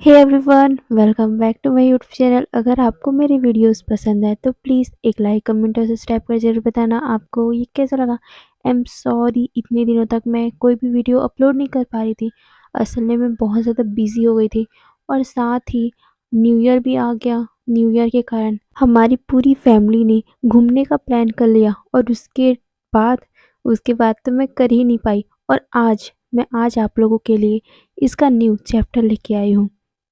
Hey everyone, welcome back to my YouTube channel. अगर आपको मेरी वीडियोस पसंद है तो प्लीज़ एक लाइक कमेंट और सब्सक्राइब कर जरूर बताना आपको ये कैसा लगा। आई एम सॉरी, इतने दिनों तक मैं कोई भी वीडियो अपलोड नहीं कर पा रही थी। असल में मैं बहुत ज़्यादा बिजी हो गई थी और साथ ही न्यू ईयर भी आ गया। न्यू ईयर के कारण हमारी पूरी फैमिली ने घूमने का प्लान कर लिया और बाद उसके बाद तो मैं कर ही नहीं पाई। और मैं आज आप लोगों के लिए इसका न्यू चैप्टर लेके आई हूँ।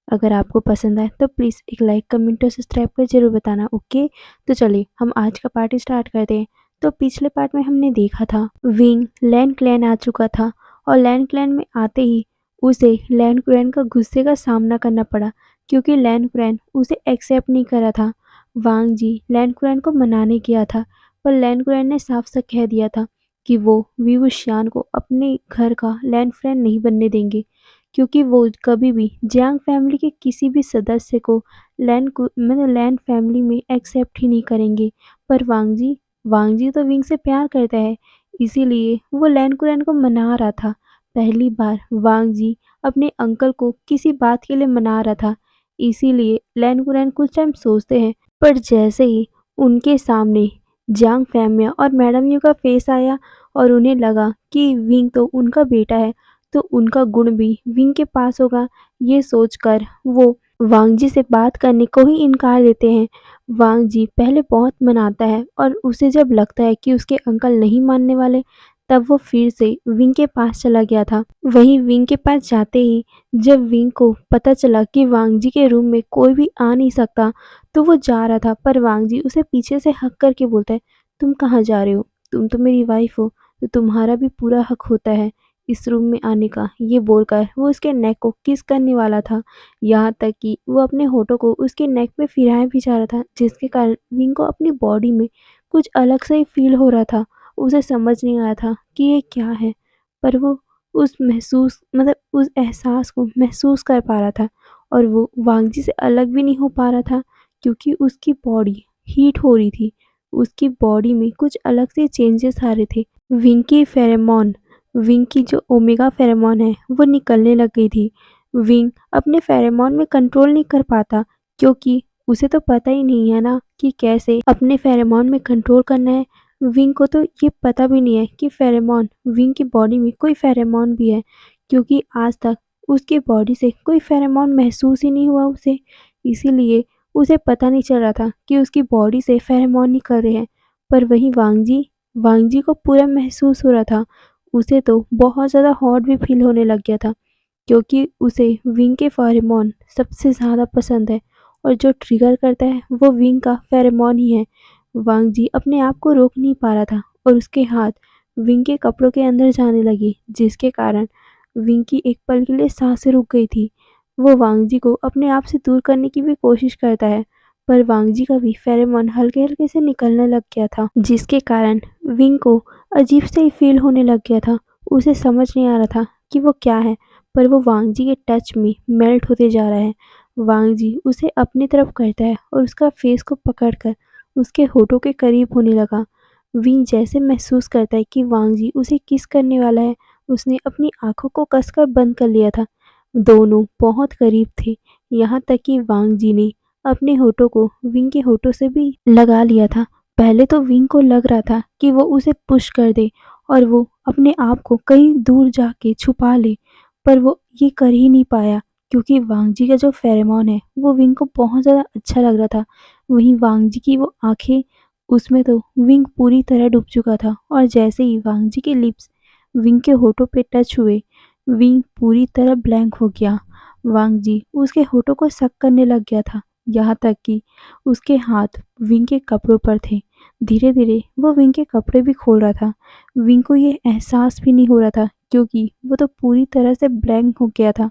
अगर आपको पसंद आए तो प्लीज़ एक लाइक कमेंट और सब्सक्राइब कर जरूर बताना। ओके, तो चलिए हम आज का पार्ट स्टार्ट करते हैं। तो पिछले पार्ट में हमने देखा था विंग लैंड क्लैन आ चुका था और लैंड क्लैन में आते ही उसे लैंड क्लैन का गुस्से का सामना करना पड़ा क्योंकि लैंड क्लैन उसे एक्सेप्ट नहीं करा था। वांग जी लैंड क्लैन को मनाने गया था पर लैंड क्लैन ने साफ सा कह दिया था कि वो वीवुशियान को अपने घर का लैंड फ्रेंड नहीं बनने देंगे क्योंकि वो कभी भी जियांग फैमिली के किसी भी सदस्य को लैंड फैमिली में एक्सेप्ट ही नहीं करेंगे। पर वांग जी तो विंग से प्यार करता है, इसीलिए वो लैंड कुरैन को मना रहा था। पहली बार वांग जी अपने अंकल को किसी बात के लिए मना रहा था, इसीलिए लैंड कुरैन कुछ टाइम सोचते हैं। पर जैसे ही उनके सामने जियांग फैमिया और मैडम यू का फेस आया और उन्हें लगा कि विंग तो उनका बेटा है तो उनका गुण भी विंग के पास होगा, ये सोचकर वो वांग जी से बात करने को ही इनकार देते हैं। वांग जी पहले बहुत मनाता है और उसे जब लगता है कि उसके अंकल नहीं मानने वाले, तब वो फिर से विंग के पास चला गया था। वहीं विंग के पास जाते ही जब विंग को पता चला कि वांग जी के रूम में कोई भी आ नहीं सकता, तो वो जा रहा था पर वांग जी उसे पीछे से हक करके बोलता है, तुम कहाँ जा रहे हो? तुम तो मेरी वाइफ हो, तो तुम्हारा भी पूरा हक होता है इस रूम में आने का। ये बोलकर वो उसके नेक को किस करने वाला था, यहाँ तक कि वो अपने होठों को उसके नेक पे फिराए भी जा रहा था, जिसके कारण विंग को अपनी बॉडी में कुछ अलग सा ही फील हो रहा था। उसे समझ नहीं आया था कि ये क्या है, पर वो उस एहसास को महसूस कर पा रहा था और वो वांगजी से अलग भी नहीं हो पा रहा था क्योंकि उसकी बॉडी हीट हो रही थी। उसकी बॉडी में कुछ अलग से चेंजेस आ रहे थे। विंग की फेरेमोन विंग की जो ओमेगा फेरेमोन है वो निकलने लग गई थी। विंग अपने फेरेमोन में कंट्रोल नहीं कर पाता क्योंकि उसे तो पता ही नहीं है ना कि कैसे अपने फेरेमोन में कंट्रोल करना है। विंग को तो ये पता भी नहीं है कि फेरेमोन विंग की बॉडी में कोई फेरेमोन भी है क्योंकि आज तक उसकी बॉडी से कोई फेरेमोन महसूस ही नहीं हुआ उसे, इसीलिए उसे पता नहीं चल रहा था कि उसकी बॉडी से फेरेमोन निकल रहे हैं। पर वहीं वांगजी को पूरा महसूस हो रहा था। उसे तो बहुत ज़्यादा हॉट भी फील होने लग गया था क्योंकि उसे विंग के फेरोमोन सबसे ज़्यादा पसंद है और जो ट्रिगर करता है वो विंग का फेरोमोन ही है। वांग जी अपने आप को रोक नहीं पा रहा था और उसके हाथ विंग के कपड़ों के अंदर जाने लगी, जिसके कारण विंग की एक पल के लिए सांसें रुक गई थी। वो वांग जी को अपने आप से दूर करने की भी कोशिश करता है पर वांग जी का भी फेरोमोन हल्के हल्के से निकलने लग गया था, जिसके कारण विंग को अजीब से ही फील होने लग गया था। उसे समझ नहीं आ रहा था कि वो क्या है, पर वो वांग जी के टच में मेल्ट होते जा रहा है। वांग जी उसे अपनी तरफ करता है और उसका फेस को पकड़कर उसके होठों के करीब होने लगा। विंग जैसे महसूस करता है कि वांग जी उसे किस करने वाला है, उसने अपनी आंखों को कसकर बंद कर लिया था। दोनों बहुत करीब थे, यहाँ तक कि वांग जी ने अपने होठों को विंग के होठों से भी लगा लिया था। पहले तो विंग को लग रहा था कि वो उसे पुश कर दे और वो अपने आप को कहीं दूर जाके छुपा ले, पर वो ये कर ही नहीं पाया क्योंकि वांग जी का जो फेरोमोन है वो विंग को बहुत ज़्यादा अच्छा लग रहा था। वहीं वांग जी की वो आंखें, उसमें तो विंग पूरी तरह डूब चुका था और जैसे ही वांग जी के लिप्स विंग के होठों पे टच हुए, विंग पूरी तरह ब्लैंक हो गया। वांग जी उसके होठों को सक करने लग गया था, यहाँ तक कि उसके हाथ विंग के कपड़ों पर थे। धीरे धीरे वो विंग के कपड़े भी खोल रहा था। विंग को ये एहसास भी नहीं हो रहा था क्योंकि वो तो पूरी तरह से ब्लैंक हो गया था।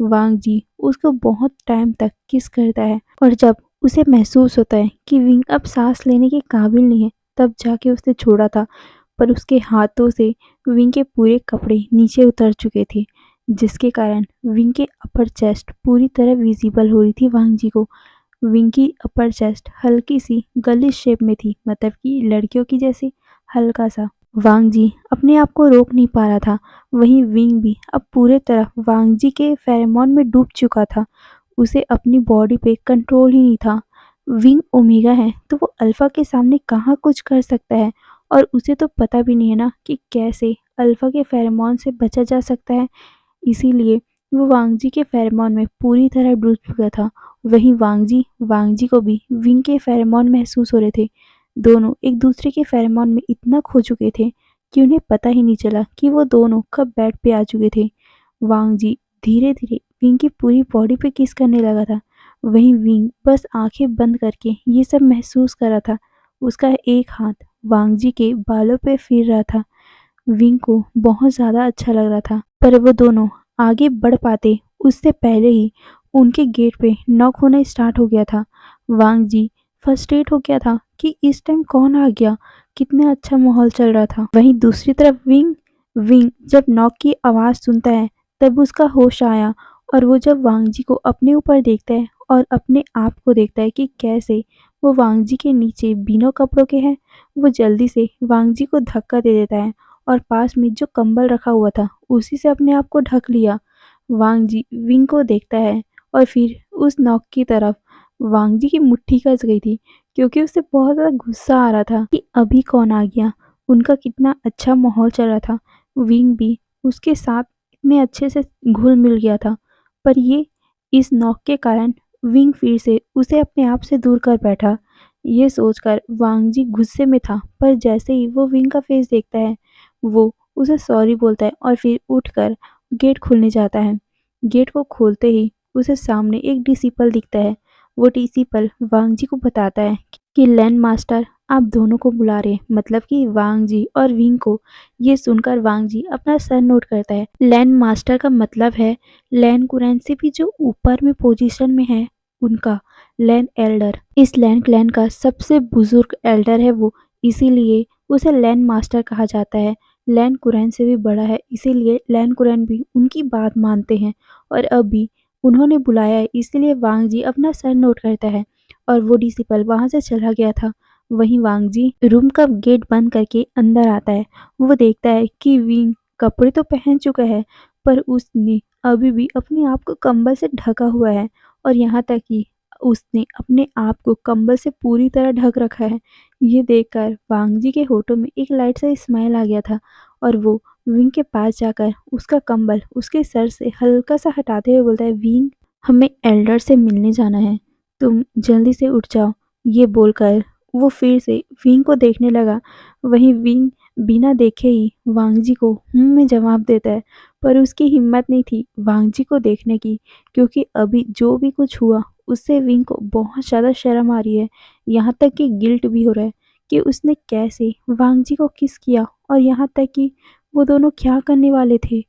वांग जी उसको बहुत टाइम तक किस करता है और जब उसे महसूस होता है कि विंग अब सांस लेने के काबिल नहीं है, तब जाके उसने छोड़ा था। पर उसके हाथों से विंग के पूरे कपड़े नीचे उतर चुके थे, जिसके कारण विंग के अपर चेस्ट पूरी तरह विजिबल हो रही थी वांग जी को। विंग की अपर चेस्ट हल्की सी गर्लिश शेप में थी, मतलब कि लड़कियों की जैसे हल्का सा। वांग जी अपने आप को रोक नहीं पा रहा था। वहीं विंग भी अब पूरे तरह वांग जी के फेरोमोन में डूब चुका था। उसे अपनी बॉडी पे कंट्रोल ही नहीं था। विंग ओमेगा है तो वो अल्फा के सामने कहाँ कुछ कर सकता है, और उसे तो पता भी नहीं है ना कि कैसे अल्फा के फेरोमोन से बचा जा सकता है। इसीलिए वो वांगजी के फेरोमोन में पूरी तरह डूब चुका था। वहीं वांगजी को भी विंग के फेरोमोन महसूस हो रहे थे। दोनों एक दूसरे के फेरोमोन में इतना खो चुके थे कि उन्हें पता ही नहीं चला कि वो दोनों कब बेड पे आ चुके थे। वांगजी धीरे धीरे विंग की पूरी बॉडी पे किस करने लगा था। वहीं विंग बस आंखें बंद करके ये सब महसूस कर रहा था। उसका एक हाथ वांगजी के बालों पे फिर रहा था। विंग को बहुत ज़्यादा अच्छा लग रहा था, पर वो दोनों आगे बढ़ पाते उससे पहले ही उनके गेट पे नॉक होना स्टार्ट हो गया था। वांग जी फ्रस्ट्रेट हो गया था कि इस टाइम कौन आ गया, कितना अच्छा माहौल चल रहा था। वहीं दूसरी तरफ विंग विंग जब नॉक की आवाज़ सुनता है तब उसका होश आया, और वो जब वांग जी को अपने ऊपर देखता है और अपने आप को देखता है कि कैसे वो वांग जी के नीचे बिना कपड़ों के हैं, वो जल्दी से वांग जी को धक्का दे देता है और पास में जो कंबल रखा हुआ था उसी से अपने आप को ढक लिया। वांग जी विंग को देखता है और फिर उस नॉक की तरफ। वांग जी की मुट्ठी कस गई थी क्योंकि उसे बहुत ज़्यादा गुस्सा आ रहा था कि अभी कौन आ गया। उनका कितना अच्छा माहौल चल रहा था, विंग भी उसके साथ इतने अच्छे से घुल मिल गया था, पर ये इस नॉक के कारण विंग फिर से उसे अपने आप से दूर कर बैठा। ये सोचकर वांग जी गुस्से में था, पर जैसे ही वो विंग का फेस देखता है वो उसे सॉरी बोलता है और फिर उठकर गेट खोलने जाता है। गेट को खोलते ही उसे सामने एक डिसिपल दिखता है। वो डिसिपल वांग जी को बताता है कि लैंड मास्टर आप दोनों को बुला रहे हैं, मतलब कि वांग जी और विंग को। ये सुनकर वांग जी अपना सर नोट करता है। लैंड मास्टर का मतलब है लैंड कुरैन से भी जो ऊपर में पोजीशन में है उनका लैंड एल्डर। इस लैंड क्लैन का सबसे बुजुर्ग एल्डर है वो, इसीलिए उसे लैंड मास्टर कहा जाता है। लैंड कुरैन से भी बड़ा है, इसीलिए लैंड कुरैन भी उनकी बात मानते हैं। और अब भी उन्होंने बुलाया है, इसीलिए वांग जी अपना सर नोट करता है और वो डिसिपल वहां से चला गया था। वहीं वांग जी रूम का गेट बंद करके अंदर आता है। वो देखता है कि विंग कपड़े तो पहन चुका है, पर उसने अभी भी अपने आप को कंबल से ढका हुआ है, और यहाँ तक कि उसने अपने आप को कंबल से पूरी तरह ढक रखा है। ये देखकर वांग जी के होठों में एक लाइट सा स्माइल आ गया था, और वो विंग के पास जाकर उसका कंबल उसके सर से हल्का सा हटाते हुए बोलता है, विंग हमें एल्डर से मिलने जाना है, तुम जल्दी से उठ जाओ। ये बोलकर वो फिर से विंग को देखने लगा। वहीं विंग बिना देखे ही वांग जी को में जवाब देता है, पर उसकी हिम्मत नहीं थी वांग जी को देखने की, क्योंकि अभी जो भी कुछ हुआ उससे विंग को बहुत ज़्यादा शर्म आ रही है। यहाँ तक कि गिल्ट भी हो रहा है कि उसने कैसे वांग जी को किस किया, और यहाँ तक कि वो दोनों क्या करने वाले थे,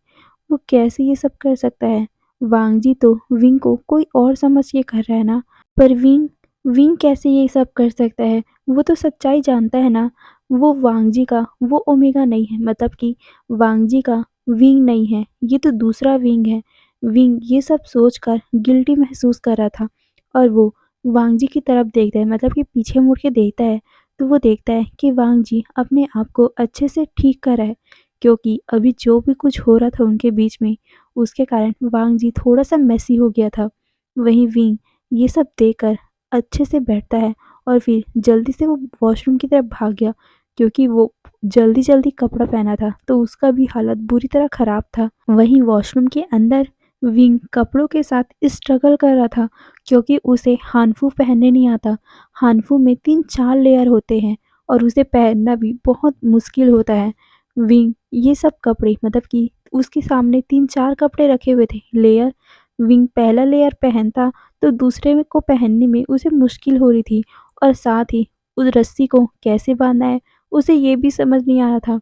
वो कैसे ये सब कर सकता है। वांग जी तो विंग को कोई और समझ के कर रहा है ना, पर विंग विंग कैसे ये सब कर सकता है। वो तो सच्चाई जानता है ना, वो वांग जी का वो ओमेगा नहीं है, मतलब कि वांग जी का विंग नहीं है, ये तो दूसरा विंग है। विंग ये सब सोचकर गिल्टी महसूस कर रहा था, और वो वांग जी की तरफ देखता है, मतलब कि पीछे मुड़ के देखता है, तो वो देखता है कि वांग जी अपने आप को अच्छे से ठीक कर रहा है, क्योंकि अभी जो भी कुछ हो रहा था उनके बीच में उसके कारण वांग जी थोड़ा सा मेसी हो गया था। वहीं विंग ये सब देखकर अच्छे से बैठता है, और फिर जल्दी से वो वॉशरूम की तरफ भाग गया, क्योंकि वो जल्दी जल्दी कपड़ा पहना था तो उसका भी हालत बुरी तरह खराब था। वहीं वॉशरूम के अंदर विंग कपड़ों के साथ स्ट्रगल कर रहा था, क्योंकि उसे हानफू पहनने नहीं आता। हानफू में 3-4 लेयर होते हैं और उसे पहनना भी बहुत मुश्किल होता है। विंग ये सब कपड़े, मतलब कि उसके सामने 3-4 कपड़े रखे हुए थे लेयर। विंग पहला लेयर पहनता तो दूसरे में को पहनने में उसे मुश्किल हो रही थी, और साथ ही उस रस्सी को कैसे बांधना है उसे ये भी समझ नहीं आ रहा था।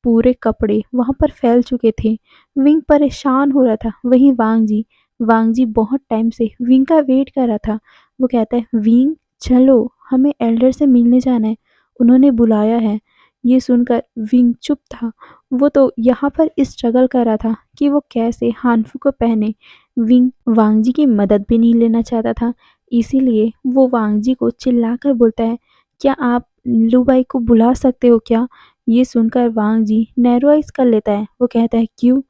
पूरे कपड़े वहाँ पर फैल चुके थे। विंग परेशान हो रहा था। वहीं वांग जी बहुत टाइम से विंग का वेट कर रहा था। वो कहता है, विंग चलो, हमें एल्डर से मिलने जाना है, उन्होंने बुलाया है। ये सुनकर विंग चुप था। वो तो यहाँ पर स्ट्रगल कर रहा था कि वो कैसे हानफू को पहने। विंग वांग जी की मदद भी नहीं लेना चाहता था, इसीलिए वो वांग जी को चिल्लाकर बोलता है, क्या आप लूबाई को बुला सकते हो क्या। ये सुनकर वांग जी नैरो आइज कर लेता है। वो कहता है, क्यों।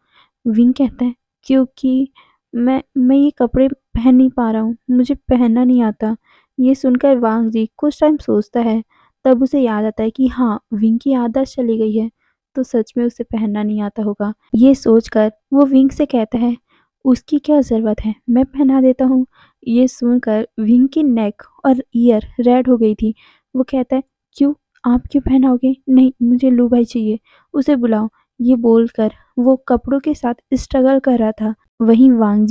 विंग कहता है, क्योंकि मैं ये कपड़े पहन नहीं पा रहा हूँ, मुझे पहनना नहीं आता। ये सुनकर वांग जी कुछ टाइम सोचता है, तब उसे याद आता है कि हाँ, विंग की आदत चली गई है, तो सच में उसे पहनना नहीं आता होगा। ये सोचकर वो विंग से कहता है, उसकी क्या ज़रूरत है, मैं पहना देता हूँ। ये सुनकर विंग की नेक और ईयर रेड हो गई थी। वो कहता है, क्यों? आप क्यों पहनाओगे? नहीं, मुझे लू भाई चाहिए, उसे बुलाओ। ये बोलकर वो कपड़ों के साथ स्ट्रगल कर रहा था। वहीं वांग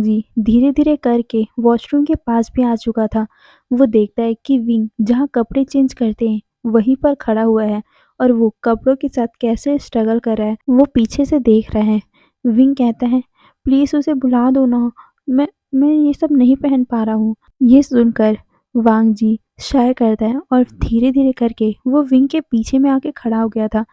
जी धीरे-धीरे करके वॉशरूम के पास भी आ चुका था। वो देखता है कि विंग जहाँ कपड़े चेंज करते हैं, वहीं पर खड़ा हुआ है और वो कपड़ों के साथ कैसे स्ट्रगल कर रहा है, वो पीछे से देख रहा है। विंग कहता है, प्लीज़ उसे बुला दो ना, मैं ये सब नहीं पहन पा रहा हूँ। ये सुनकर वांग जी शाय करता है और धीरे-धीरे करके वो विंग के पीछे में आके खड़ा हो गया था।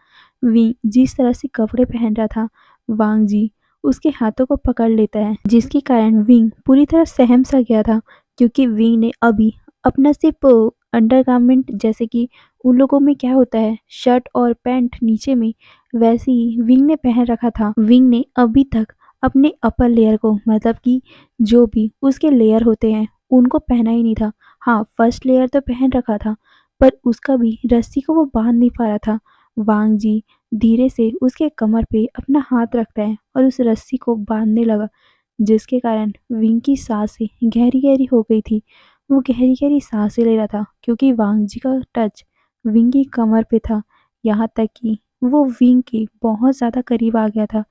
विंग जिस तरह से कपड़े पहन रहा था, वांग जी उसके हाथों को पकड़ लेता है, जिसके कारण विंग पूरी तरह सहम सा गया था, क्योंकि विंग ने अभी अपना सिर्फ अंडरगारमेंट, जैसे कि उन लोगों में क्या होता है शर्ट और पैंट नीचे में, वैसे ही विंग ने पहन रखा था। विंग ने अभी तक अपने अपर लेयर को, मतलब कि जो भी उसके लेयर होते हैं, उनको पहना ही नहीं था। हाँ, फर्स्ट लेयर तो पहन रखा था, पर उसका भी रस्सी को वो बांध नहीं पा रहा था। वांग जी धीरे से उसके कमर पे अपना हाथ रखता है और उस रस्सी को बांधने लगा, जिसके कारण विंग की सांसें गहरी-गहरी हो गई थी। वो गहरी-गहरी सांसें ले रहा था, क्योंकि वांग जी का टच विंग की कमर पे था। यहाँ तक कि वो विंग के बहुत ज़्यादा करीब आ गया था।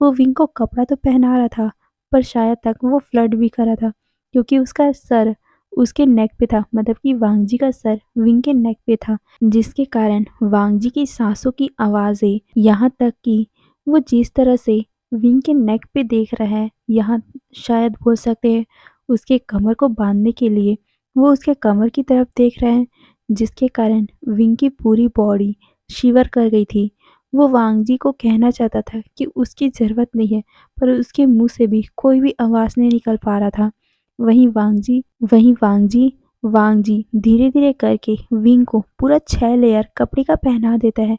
वो विंग को कपड़ा तो पहना रहा था, पर शायद तक वो फ्लर्ट भी कर रहा था, क्योंकि उसका सर उसके नेक पे था, मतलब कि वांग जी का सर विंग के नेक पे था, जिसके कारण वांग जी की सांसों की आवाज़ें, यहाँ तक कि वो जिस तरह से विंग के नेक पे देख रहा है, यहाँ शायद बोल सकते हैं उसके कमर को बांधने के लिए वो उसके कमर की तरफ देख रहा है, जिसके कारण विंग की पूरी बॉडी शिवर कर गई थी। वो वांग जी को कहना चाहता था कि उसकी ज़रूरत नहीं है, पर उसके मुंह से भी कोई भी आवाज़ नहीं निकल पा रहा था। वहीं वांग जी धीरे-धीरे करके विंग को पूरा 6 लेयर कपड़े का पहना देता है।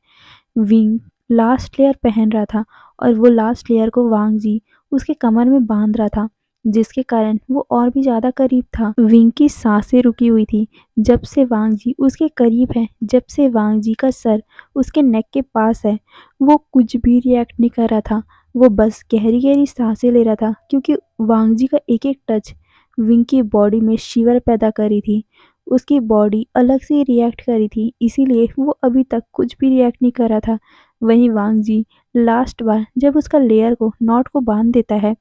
विंग लास्ट लेयर पहन रहा था और वो लास्ट लेयर को वांग जी उसके कमर में बांध रहा था, जिसके कारण वो और भी ज़्यादा करीब था। विंग की सांसें रुकी हुई थी। जब से वांग जी उसके करीब है, जब से वांग जी का सर उसके नेक के पास है, वो कुछ भी रिएक्ट नहीं कर रहा था। वो बस गहरी-गहरी सांसें ले रहा था, क्योंकि वांग जी का एक-एक टच विंग की बॉडी में शिवर पैदा कर रही थी। उसकी बॉडी अलग से रिएक्ट कर रही थी, इसीलिए वो अभी तक कुछ भी रिएक्ट नहीं कर रहा था। वहीं वांग जी लास्ट बार जब उसका लेयर को नॉट को बांध देता है,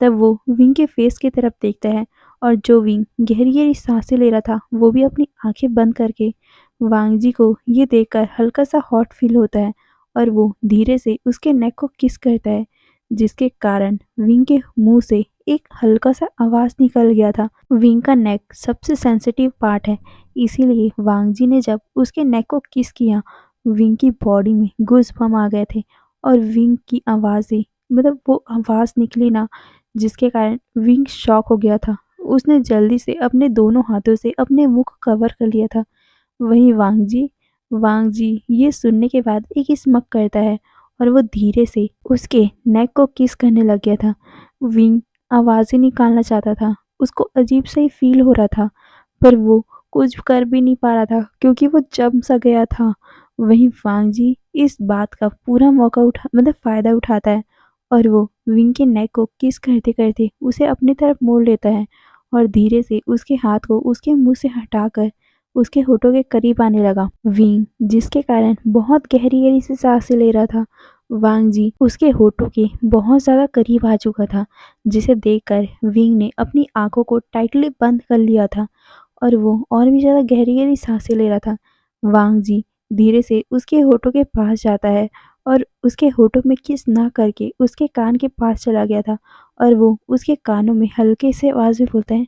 तब वो विंग के फेस की तरफ देखता है और जो विंग गहरी-गहरी सांसें ले रहा था, वो भी अपनी आंखें बंद करके वांग जी को ये देखकर हल्का सा हॉट फील होता है और वो धीरे से उसके नेक को किस करता है, जिसके कारण विंग के मुंह से एक हल्का सा आवाज़ निकल गया था। विंग का नेक सबसे सेंसिटिव पार्ट है, इसीलिए वांग जी ने जब उसके नेक को किस किया, विंग की बॉडी में गूज़बम्प आ गए थे और विंग की आवाज़ें, मतलब वो आवाज़ निकली ना, जिसके कारण विंग शॉक हो गया था। उसने जल्दी से अपने दोनों हाथों से अपने मुँह को कवर कर लिया था। वहीं वांग जी ये सुनने के बाद एक स्मक करता है और वो धीरे से उसके नेक को किस करने लग गया था। विंग आवाज़ें निकालना चाहता था, उसको अजीब सा ही फ़ील हो रहा था, पर वो कुछ कर भी नहीं पा रहा था, क्योंकि वो जम सा गया था। वहीं वांग जी इस बात का पूरा मौका फ़ायदा उठाता है और वो विंग के नेक को किस करते-करते उसे अपनी तरफ मोड़ लेता है और धीरे से उसके हाथ को उसके मुँह से हटाकर उसके होठों के करीब आने लगा। विंग जिसके कारण बहुत गहरी-गहरी सी सांसें ले रहा था, वांग जी उसके होठों के बहुत ज़्यादा करीब आ चुका था, जिसे देखकर विंग ने अपनी आँखों को टाइटली बंद कर लिया था और वो और भी ज़्यादा गहरी-गहरी सांसें ले रहा था। वांग जी धीरे से उसके होठों के पास जाता है और उसके होठों में किस ना करके उसके कान के पास चला गया था और वो उसके कानों में हल्के से आवाज़ में बोलता है,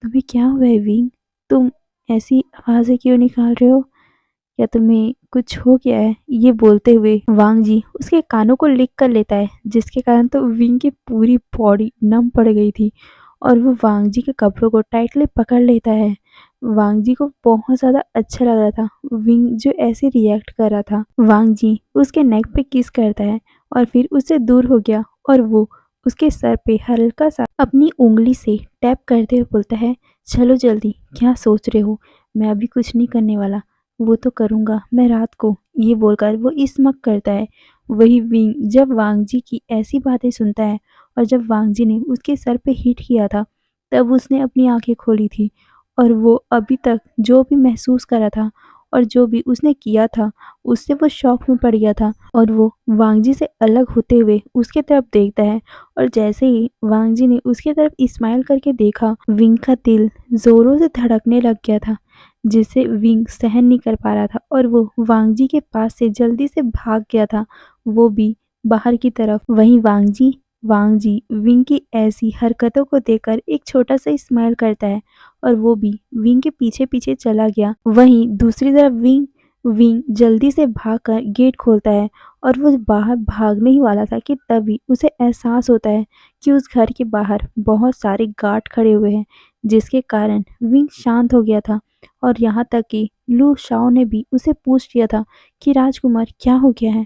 तुम्हें क्या हुआ है विंग? तुम ऐसी आवाज़ें क्यों निकाल रहे हो? क्या तुम्हें कुछ हो गया है? ये बोलते हुए वांग जी उसके कानों को लिक कर लेता है, जिसके कारण तो विंग की पूरी बॉडी नम पड़ गई थी और वो वांग जी के कपड़ों को टाइटली पकड़ लेता है। वांग जी को बहुत ज़्यादा अच्छा लग रहा था, विंग जो ऐसे रिएक्ट कर रहा था। वांग जी उसके नेक पे किस करता है और फिर उससे दूर हो गया और वो उसके सर पे हल्का सा अपनी उंगली से टैप करते हुए बोलता है, चलो जल्दी, क्या सोच रहे हो, मैं अभी कुछ नहीं करने वाला, वो तो करूँगा मैं रात को। ये बोलकर वो इस्मक करता है। वही विंग जब वांग जी की ऐसी बातें सुनता है और जब वांग जी ने उसके सर पे हिट किया था, तब उसने अपनी आँखें खोली थी और वो अभी तक जो भी महसूस करा था और जो भी उसने किया था, उससे वो शॉक में पड़ गया था और वो वांग जी से अलग होते हुए उसके तरफ देखता है और जैसे ही वांग जी ने उसके तरफ स्माइल करके देखा, विंग का दिल ज़ोरों से धड़कने लग गया था, जिसे विंग सहन नहीं कर पा रहा था और वो वांग जी के पास से जल्दी से भाग गया था, वो भी बाहर की तरफ। वहीं वांग जी विंग की ऐसी हरकतों को देखकर एक छोटा सा स्माइल करता है और वो भी विंग के पीछे पीछे चला गया। वहीं दूसरी तरफ विंग विंग जल्दी से भागकर गेट खोलता है और वो बाहर भागने ही वाला था कि तभी उसे एहसास होता है कि उस घर के बाहर बहुत सारे गार्ड खड़े हुए हैं, जिसके कारण विंग शांत हो गया था और यहाँ तक कि लू शाओ ने भी उसे पूछ लिया था कि राजकुमार क्या हो गया है।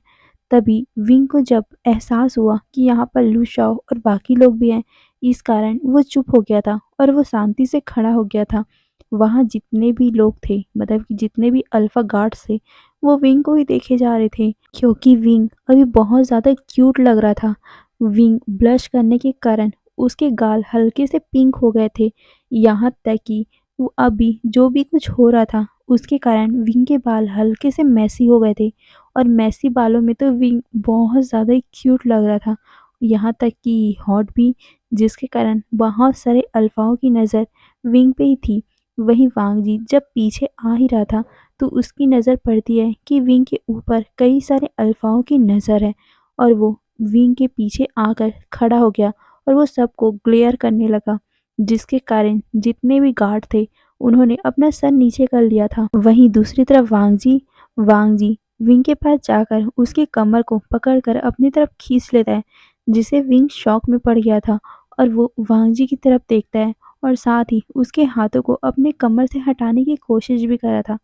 तभी विंग को जब एहसास हुआ कि यहाँ पर लू शाओ और बाकी लोग भी हैं, इस कारण वो चुप हो गया था और वो शांति से खड़ा हो गया था। वहाँ जितने भी लोग थे, मतलब कि जितने भी अल्फा गार्ड्स थे, वो विंग को ही देखे जा रहे थे क्योंकि विंग अभी बहुत ज़्यादा क्यूट लग रहा था। विंग ब्लश करने के कारण उसके गाल हल्के से पिंक हो गए थे, यहाँ तक कि वो अभी जो भी कुछ हो रहा था उसके कारण विंग के बाल हल्के से मैसी हो गए थे और मैसी बालों में तो विंग बहुत ज़्यादा ही क्यूट लग रहा था, यहाँ तक कि हॉट भी, जिसके कारण बहुत सारे अल्फाओं की नज़र विंग पे ही थी। वहीं वांग जी जब पीछे आ ही रहा था तो उसकी नज़र पड़ती है कि विंग के ऊपर कई सारे अल्फाओं की नज़र है और वो विंग के पीछे आकर खड़ा हो गया और वो सबको ग्लेयर करने लगा, जिसके कारण जितने भी गार्ड थे उन्होंने अपना सर नीचे कर लिया था। वहीं दूसरी तरफ वांग जी विंग के पास जाकर उसकी कमर को पकड़कर अपनी तरफ खींच लेता है, जिसे विंग शॉक में पड़ गया था और वो वांग जी की तरफ देखता है और साथ ही उसके हाथों को अपने कमर से हटाने की कोशिश भी कर रहा था।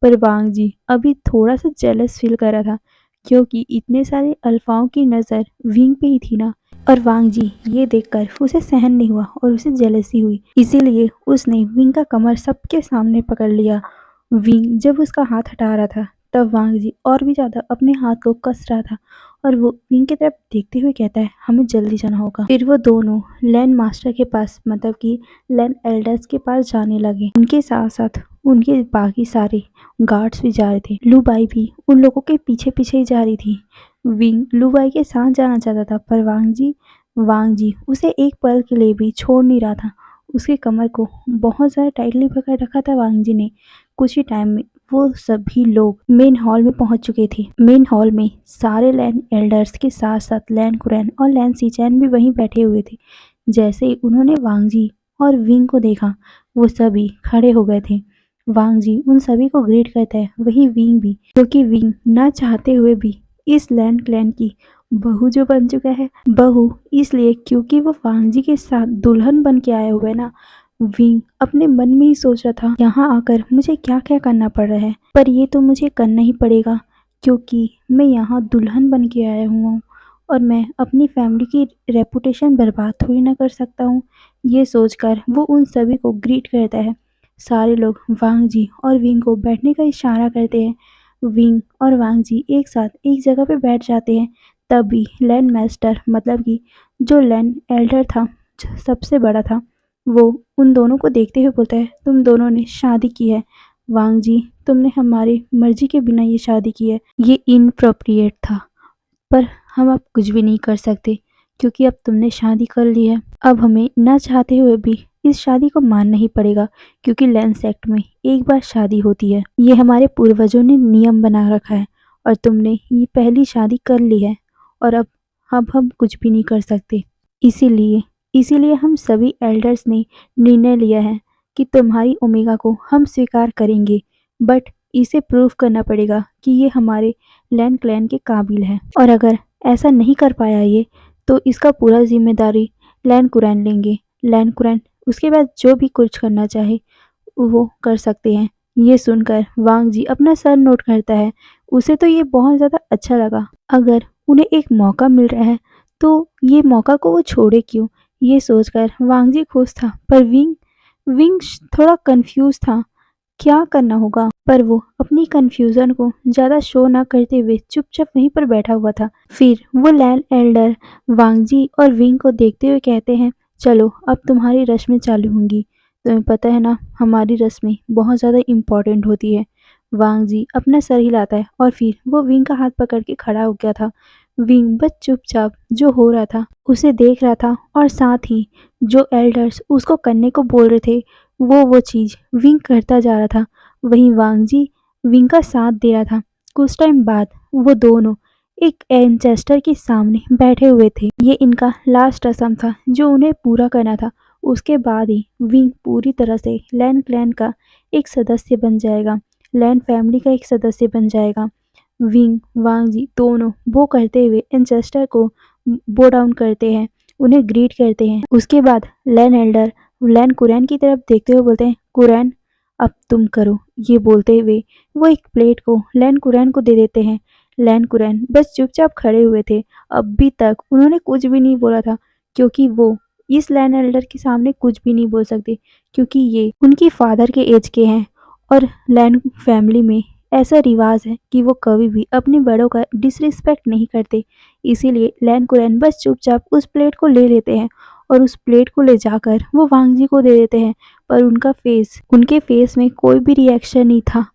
पर वांग जी अभी थोड़ा सा जेलस फील कर रहा था क्योंकि इतने सारे अल्फाओं की नज़र विंग पे ही थी ना, और वांग जी ये देखकर उसे सहन नहीं हुआ और उसे जेलसी हुई, इसीलिए उसने विंग का कमर सबके सामने पकड़ लिया। विंग जब उसका हाथ हटा रहा था तब वांग जी और भी ज़्यादा अपने हाथ को कस रहा था और वो विंग की तरफ देखते हुए कहता है, हमें जल्दी जाना होगा। फिर वो दोनों लैंड मास्टर के पास, मतलब कि लैंड एल्डर्स के पास जाने लगे। उनके साथ साथ उनके बाकी सारे गार्ड्स भी जा रहे थे। लू बाई भी उन लोगों के पीछे पीछे ही जा रही थी। विंग लू बाई के साथ जाना चाहता था पर वांग जी उसे एक पल के लिए भी छोड़ नहीं रहा था। उसकी कमर को बहुत ज़्यादा टाइटली पकड़ रखा था वांग जी ने। कुछ ही टाइम में वो सभी लोग मेन हॉल में पहुंच चुके थे। मेन हॉल में सारे लैंड एल्डर्स के साथ साथ लैंड कुरैन और लैंड सीचैन भी वहीं बैठे हुए थे। जैसे ही उन्होंने वांग जी और विंग को देखा, वो सभी खड़े हो गए थे। वांग जी उन सभी को ग्रीट करता है, वही विंग भी, क्योंकि विंग ना चाहते हुए भी इस लैंड क्लैन की बहू जो बन चुका है। बहू इसलिए क्योंकि वो वांग जी के साथ दुल्हन बन के आए हुए ना। विंग अपने मन में ही सोच रहा था, यहाँ आकर मुझे क्या क्या करना पड़ रहा है, पर ये तो मुझे करना ही पड़ेगा क्योंकि मैं यहाँ दुल्हन बन के आया हुआ हूँ और मैं अपनी फैमिली की रेपुटेशन बर्बाद थोड़ी ना कर सकता हूँ। ये सोचकर वो उन सभी को ग्रीट करता है। सारे लोग वांग जी और विंग को बैठने का इशारा करते हैं। विंग और वांग जी एक साथ एक जगह पे बैठ जाते हैं। तभी लैंड मास्टर, मतलब कि जो लैंड एल्डर था, जो सबसे बड़ा था, वो उन दोनों को देखते हुए बोलता है, तुम दोनों ने शादी की है। वांग जी, तुमने हमारी मर्जी के बिना ये शादी की है, ये इनप्रोप्रिएट था, पर हम अब कुछ भी नहीं कर सकते क्योंकि अब तुमने शादी कर ली है। अब हमें ना चाहते हुए भी इस शादी को मानना ही पड़ेगा क्योंकि लैंड सेक्ट में एक बार शादी होती है, ये हमारे पूर्वजों ने नियम बना रखा है और तुमने ये पहली शादी कर ली है और अब हम कुछ भी नहीं कर सकते। इसीलिए इसीलिए हम सभी एल्डर्स ने निर्णय लिया है कि तुम्हारी ओमेगा को हम स्वीकार करेंगे, बट इसे प्रूव करना पड़ेगा कि ये हमारे लैंड क्लैन के काबिल है और अगर ऐसा नहीं कर पाया ये, तो इसका पूरा जिम्मेदारी लैंड कुरैन लेंगे। लैंड कुरैन उसके बाद जो भी कुछ करना चाहे वो कर सकते हैं। ये सुनकर वांग जी अपना सर नोट करता है। उसे तो ये बहुत ज़्यादा अच्छा लगा। अगर उन्हें एक मौका मिल रहा है तो ये मौका को वो छोड़े क्यों? ये सोचकर वांग जी खुश था, पर विंग विंग थोड़ा कंफ्यूज था क्या करना होगा। पर वो अपनी कंफ्यूजन को ज्यादा शो ना करते हुए चुपचाप वहीं पर बैठा हुआ था। फिर वो लैंड एल्डर वांगजी और विंग को देखते हुए कहते हैं, चलो अब तुम्हारी रस्में चालू होंगी। तुम्हें पता है ना, हमारी रस्में बहुत ज़्यादा इम्पोर्टेंट होती है। वांगजी अपना सर हिलाता है और फिर वो विंग का हाथ पकड़ के खड़ा हो गया था। विंग बस चुपचाप जो हो रहा था उसे देख रहा था और साथ ही जो एल्डर्स उसको करने को बोल रहे थे वो चीज़ विंग करता जा रहा था। वहीं वांगजी विंग का साथ दे रहा था। कुछ टाइम बाद वो दोनों एक एंचेस्टर के सामने बैठे हुए थे। ये इनका लास्ट रस्म था जो उन्हें पूरा करना था। उसके बाद ही विंग पूरी तरह से लैन क्लैन का एक सदस्य बन जाएगा, लैन फैमिली का एक सदस्य बन जाएगा। विंग वांगजी दोनों वो करते हुए एंचेस्टर को बो डाउन करते हैं, उन्हें ग्रीट करते हैं। उसके बाद लैन एल्डर लैन कुरैन की तरफ देखते हुए बोलते हैं, कुरैन अब तुम करो। ये बोलते हुए वो एक प्लेट को लैन कुरैन को दे देते हैं। लैन कुरैन बस चुपचाप खड़े हुए थे। अभी तक उन्होंने कुछ भी नहीं बोला था, क्योंकि वो इस लैन एल्डर के सामने कुछ भी नहीं बोल सकते, क्योंकि ये उनके फादर के एज के हैं और लैन फैमिली में ऐसा रिवाज है कि वो कभी भी अपने बड़ों का डिसरिस्पेक्ट नहीं करते। इसीलिए लैन कुरैन बस चुपचाप उस प्लेट को ले लेते हैं और उस प्लेट को ले जाकर वो वांगजी को दे देते हैं। पर उनके फेस में कोई भी रिएक्शन नहीं था।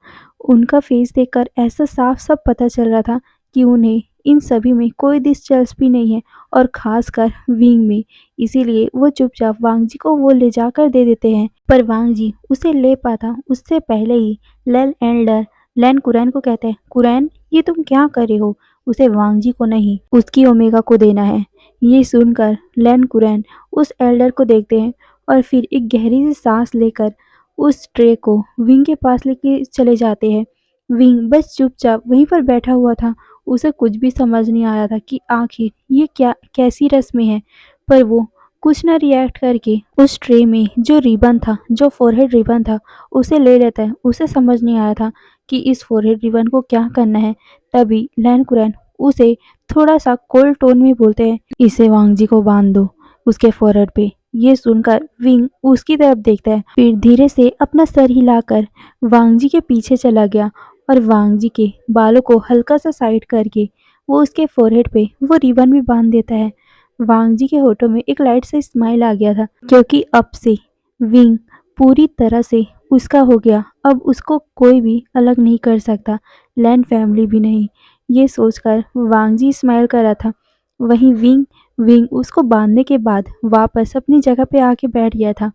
उनका फेस देखकर ऐसा साफ साफ पता चल रहा था कि उन्हें इन सभी में कोई दिलचस्पी नहीं है, और खासकर विंग में। इसीलिए वो चुपचाप वांगजी को वो ले जाकर दे देते हैं। पर वांगजी उसे ले पाता उससे पहले ही लैन एल्डर लैन कुरैन को कहते हैं, कुरैन ये तुम क्या कर रहे हो? उसे वांगजी को नहीं, उसकी ओमेगा को देना है। ये सुनकर लैन कुरैन उस एल्डर को देखते हैं और फिर एक गहरी सी सांस लेकर उस ट्रे को विंग के पास लेके चले जाते हैं। विंग बस चुपचाप वहीं पर बैठा हुआ था। उसे कुछ भी समझ नहीं आ रहा था कि आखिर ये क्या कैसी रस्में हैं। पर वो कुछ ना रिएक्ट करके उस ट्रे में जो रिबन था, जो फोरहेड रिबन था, उसे ले लेता है। उसे समझ नहीं आया था कि इस फोरहेड रिबन को क्या करना है। तभी लैन कुरैन उसे थोड़ा सा कोल्ड टोन में बोलते हैं, इसे वांगजी को बांध दो उसके फोरहेड पे। ये सुनकर विंग उसकी तरफ देखता है, फिर धीरे से अपना सर हिलाकर वांगजी के पीछे चला गया और वांगजी के बालों को हल्का सा साइड करके वो उसके फोरहेड पे वो रिबन भी बांध देता है। वांगजी के होठों में एक लाइट सा स्माइल आ गया था, क्योंकि अब से विंग पूरी तरह से उसका हो गया। अब उसको कोई भी अलग नहीं कर सकता, लैन फैमिली भी नहीं। ये सोचकर वांगजी स्माइल कर रहा था। वहीं विंग विंग उसको बांधने के बाद वापस अपनी जगह पे आके बैठ गया था।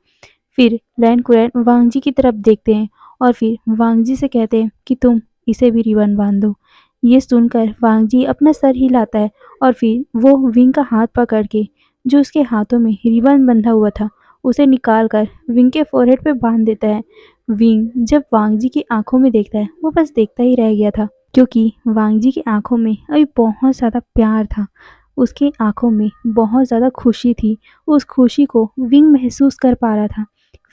फिर लैन कुरैन वांगजी की तरफ देखते हैं और फिर वांगजी से कहते हैं कि तुम इसे भी रिबन बांध दो। ये सुनकर वांगजी अपना सर हिलाता है और फिर वो विंग का हाथ पकड़ के जो उसके हाथों में रिबन बंधा हुआ था उसे निकाल कर विंग के फोरहेड पे बांध देता है। विंग जब वांगजी की आंखों में देखता है वो बस देखता ही रह गया था, क्योंकि वांगजी की आंखों में अभी बहुत ज़्यादा प्यार था। उसकी आंखों में बहुत ज़्यादा खुशी थी। उस खुशी को विंग महसूस कर पा रहा था।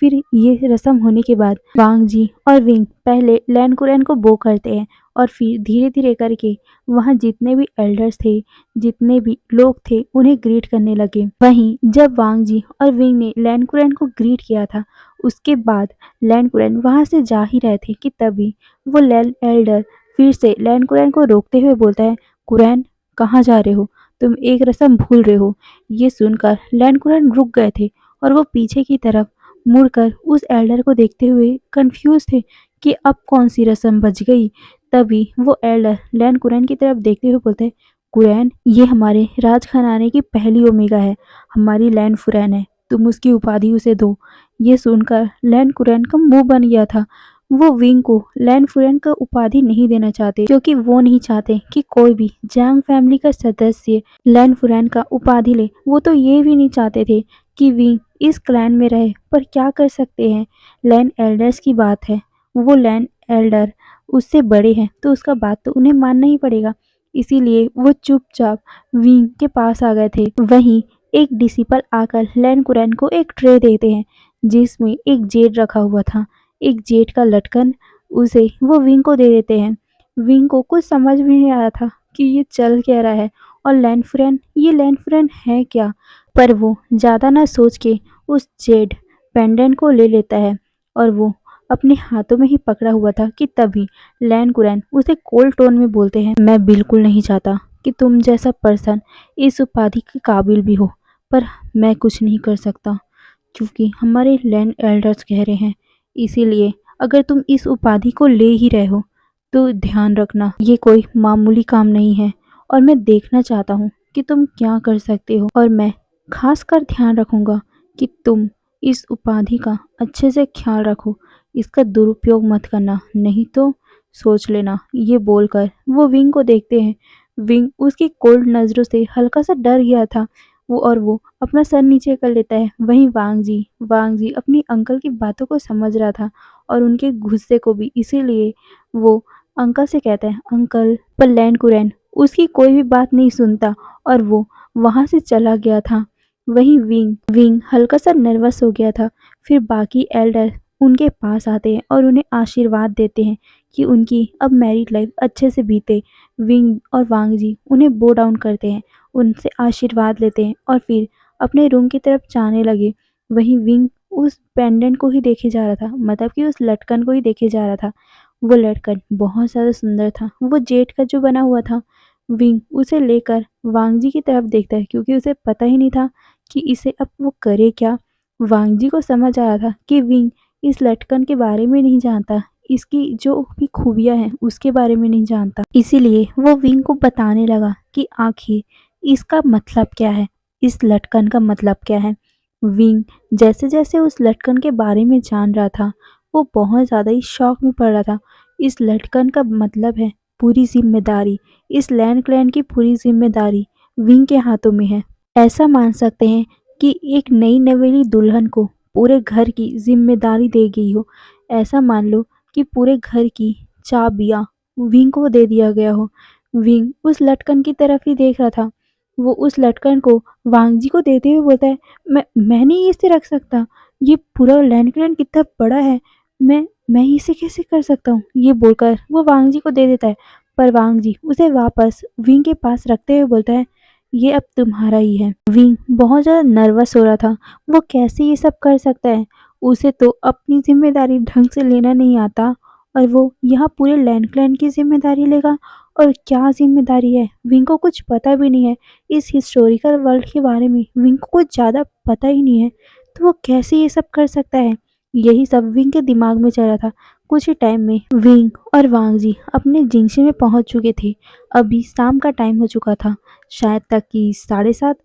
फिर ये रस्म होने के बाद वांगजी और विंग पहले लैन कुरैन को बो करते हैं और फिर धीरे धीरे करके वहाँ जितने भी एल्डर्स थे, जितने भी लोग थे, उन्हें ग्रीट करने लगे। वहीं जब वांगजी और विंग ने लैन कुरैन को ग्रीट किया था, उसके बाद लैन कुरैन वहाँ से जा ही रहे थे कि तभी वो लैन एल्डर फिर से लैन कुरैन को रोकते हुए बोलता है, कुरैन कहाँ जा रहे हो? तुम एक रस्म भूल रहे हो। ये सुनकर लैन कुरैन रुक गए थे और वो पीछे की तरफ मुड़कर उस एल्डर को देखते हुए कंफ्यूज थे कि अब कौन सी रस्म बच गई। तभी वो एल्डर लैन कुरैन की तरफ देखते हुए बोलते हैं, कुरैन ये हमारे राज घराने की पहली ओमेगा है, हमारी लैन फुरैन है, तुम उसकी उपाधि उसे दो। ये सुनकर लैन कुरैन का मुंह बन गया था। वो विंग को लैन फुरैन का उपाधि नहीं देना चाहते, क्योंकि वो नहीं चाहते कि कोई भी जैंग फैमिली का सदस्य लैन फुरैन का उपाधि ले। वो तो ये भी नहीं चाहते थे कि विंग इस क्लैन में रहे, पर क्या कर सकते हैं, लैन एल्डर्स की बात है। वो लैन एल्डर उससे बड़े हैं तो उसका बात तो उन्हें मानना ही पड़ेगा। इसीलिए वो चुपचाप विंग के पास आ गए थे। वहीं एक डिसिपल आकर लैन कुरैन को एक ट्रे देते हैं जिसमें एक जेड रखा हुआ था, एक जेड का लटकन। उसे वो विंग को दे देते हैं। विंग को कुछ समझ में नहीं आ रहा था कि ये चल क्या रहा है और लैनफ्रेन, ये लैनफ्रेन है क्या? पर वो ज़्यादा ना सोच के उस जेड पेंडेंट को ले लेता है और वो अपने हाथों में ही पकड़ा हुआ था कि तभी लैन कुरैन उसे कोल्ड टोन में बोलते हैं, मैं बिल्कुल नहीं चाहता कि तुम जैसा पर्सन इस उपाधि के काबिल भी हो, पर मैं कुछ नहीं कर सकता क्योंकि हमारे लैंड एल्डर्स कह रहे हैं। इसीलिए अगर तुम इस उपाधि को ले ही रहे हो तो ध्यान रखना ये कोई मामूली काम नहीं है और मैं देखना चाहता हूँ कि तुम क्या कर सकते हो और मैं खास कर ध्यान रखूंगा कि तुम इस उपाधि का अच्छे से ख्याल रखो, इसका दुरुपयोग मत करना, नहीं तो सोच लेना। ये बोलकर वो विंग को देखते हैं। विंग उसकी कोल्ड नज़रों से हल्का सा डर गया था वो अपना सर नीचे कर लेता है। वहीं वांग जी अपनी अंकल की बातों को समझ रहा था और उनके गुस्से को भी, इसीलिए वो अंकल से कहता है अंकल, पर लैंड कुरैन उसकी कोई भी बात नहीं सुनता और वो वहां से चला गया था। वहीं विंग हल्का सा नर्वस हो गया था। फिर बाकी एल्डर उनके पास आते हैं और उन्हें आशीर्वाद देते हैं कि उनकी अब मैरिड लाइफ अच्छे से बीते। विंग और वांग जी उन्हें बो डाउन करते हैं, उनसे आशीर्वाद लेते हैं और फिर अपने रूम की तरफ जाने लगे। वहीं विंग उस पेंडेंट को ही देखे जा रहा था, मतलब कि उस लटकन को ही देखे जा रहा था। वो लटकन बहुत ज़्यादा सुंदर था, वो जेड का जो बना हुआ था। विंग उसे लेकर वांग जी की तरफ देखता है क्योंकि उसे पता ही नहीं था कि इसे अब वो करे क्या। वांग जी को समझ आया था कि विंग इस लटकन के बारे में नहीं जानता, इसकी जो भी खूबियाँ हैं उसके बारे में नहीं जानता। इसीलिए वो विंग को बताने लगा कि आखिर इसका मतलब क्या है, इस लटकन का मतलब क्या है। विंग जैसे जैसे उस लटकन के बारे में जान रहा था वो बहुत ज़्यादा ही शौक में पड़ रहा था। इस लटकन का मतलब है पूरी जिम्मेदारी, इस लैंड क्लैन की पूरी जिम्मेदारी विंग के हाथों में है। ऐसा मान सकते हैं कि एक नई नवेली दुल्हन को पूरे घर की जिम्मेदारी दी गई हो। ऐसा मान लो कि पूरे घर की चाबियां विंग को दे दिया गया हो। विंग उस लटकन की तरफ ही देख रहा था। वो उस लटकन को वांग जी को देते हुए बोलता है, मैं नहीं इसे रख सकता, ये पूरा लैंड क्लैन कितना बड़ा है, मैं इसे कैसे कर सकता हूँ। ये बोलकर वो वांग जी को दे देता है, पर वांग जी उसे वापस विंग के पास रखते हुए बोलता है, ये अब तुम्हारा ही है। विंग बहुत ज़्यादा नर्वस हो रहा था, वो कैसे ये सब कर सकता है, उसे तो अपनी जिम्मेदारी ढंग से लेना नहीं आता और वो यहाँ पूरे लैंड क्लैन की जिम्मेदारी लेगा। और क्या जिम्मेदारी है, विंग को कुछ पता भी नहीं है इस हिस्टोरिकल वर्ल्ड के बारे में, विंग को कुछ ज़्यादा पता ही नहीं है, तो वो कैसे ये सब कर सकता है। यही सब विंग के दिमाग में चल रहा था। कुछ ही टाइम में विंग और वांग जी अपने जिंगशी में पहुंच चुके थे। अभी शाम का टाइम हो चुका था, शायद तक कि 7:30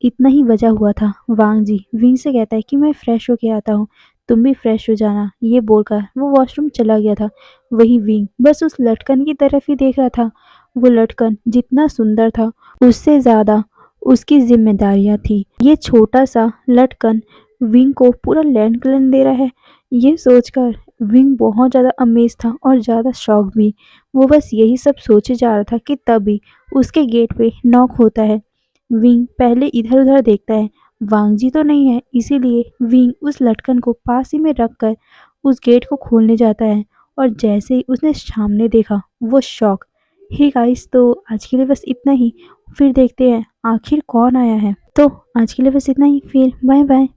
इतना ही बजा हुआ था। वांग जी विंग से कहता है कि मैं फ्रेश होके आता हूँ, तुम भी फ्रेश हो जाना। ये बोलकर वो वॉशरूम चला गया था। वही विंग बस उस लटकन की तरफ ही देख रहा था। वो लटकन जितना सुंदर था उससे ज़्यादा उसकी जिम्मेदारियां थी। ये छोटा सा लटकन विंग को पूरा लैंड क्लेन दे रहा है। ये सोचकर विंग बहुत ज़्यादा अमेज था और ज़्यादा शॉक भी। वो बस यही सब सोचे जा रहा था कि तभी उसके गेट पे नॉक होता है। विंग पहले इधर उधर देखता है, वांग जी तो नहीं है, इसीलिए विंग उस लटकन को पास ही में रखकर उस गेट को खोलने जाता है। और जैसे ही उसने सामने देखा वो शॉक। हे गाइस, तो आज के लिए बस इतना ही, फिर देखते हैं आखिर कौन आया है। तो आज के लिए बस इतना ही, फिर बाय बाय।